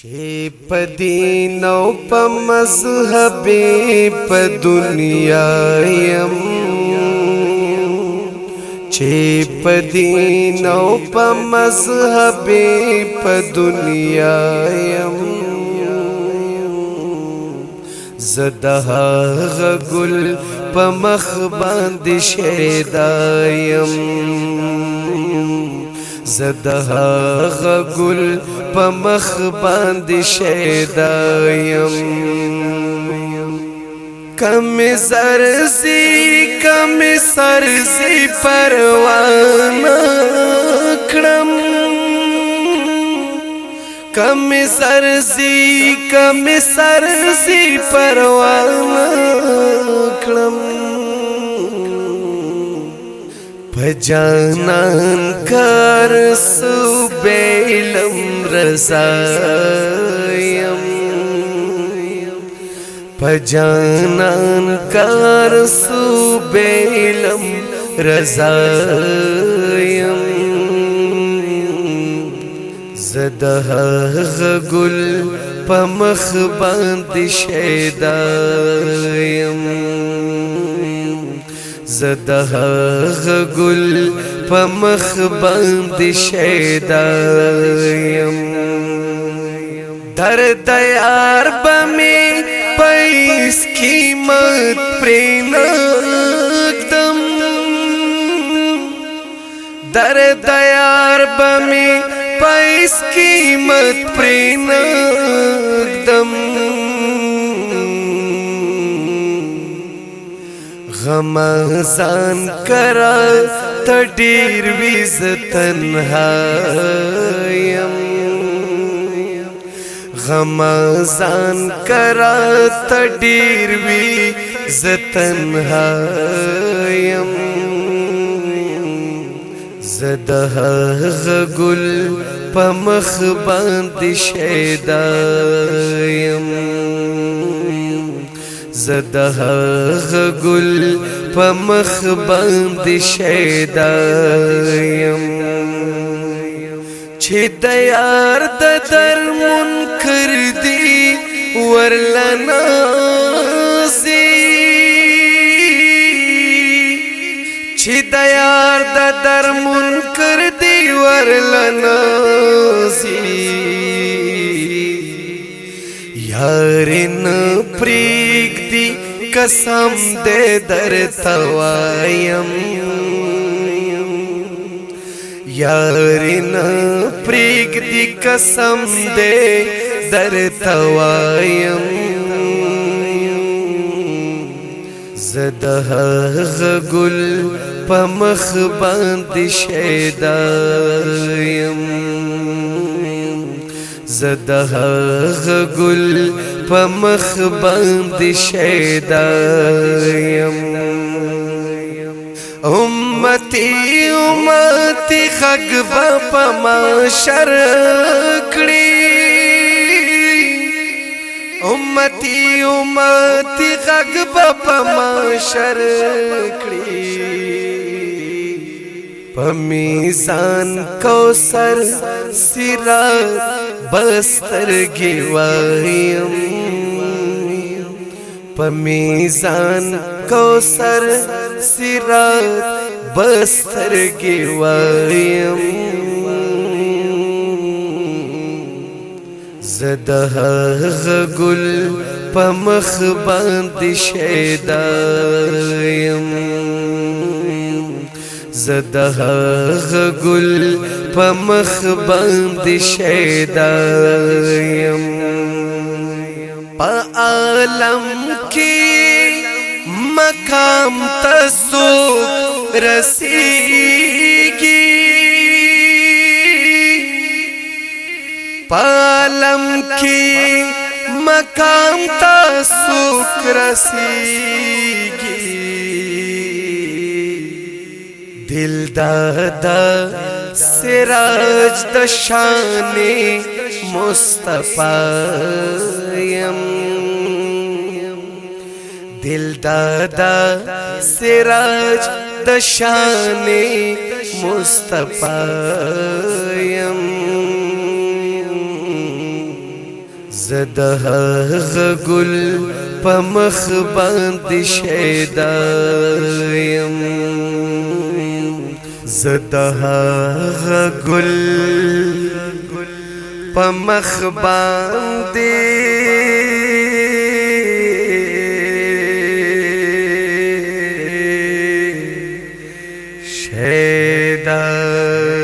چې په دین او په مذهب په دنیا يم چې په دین او په مذهب په دنیا يم زدها غل په مخ باندې شیدایم زدها غل په مخ باندې شیدایم کم سرزی پروان کړم کم سرزی پروان کړم پجانان کار سو بیلم رضایم پجانان کار سو بیلم رضایم زدها غل پمخ باندې شیدایم زدها غل پمخ باندې شیدایم درد یار بمی پیس قیمت پرینکدم درد یار بمی پیس قیمت پرینکدم غمازان کرا تډیر ویز تنهایم غمازان کرا تډیر ویز تنهایم زدها غل پمخ باندې شیدایم زدها غل پمخ باندې شیدایم چې د یار د در منکر دی ورلنا چې د یار د در منکر دی ورلنا یارن پریک دی قسم دے در توایم یارن پریک دی قسم دے در توایم زدها غل پمخ باندې شیدایم زدها غل پمخ باندې شیدایم امتی خگ په محشر کړي امتی خگ په محشر کړي په میزان کوثر صراط بسترګي وایم په میزان کوثر صراط بسترګي وایم زدها غل پمخ باندې شیدایم زدها غل پمخ باندې شیدایم په عالم کې مقام تاسو رسیږي په عالم کې مقام تاسو رسیږي دل دادا سراج د شان مصطفی یم دل دادا سراج د شان مصطفی یم زده غل پمخ باندې شیدایم زده غل پمخ باندې شیدایم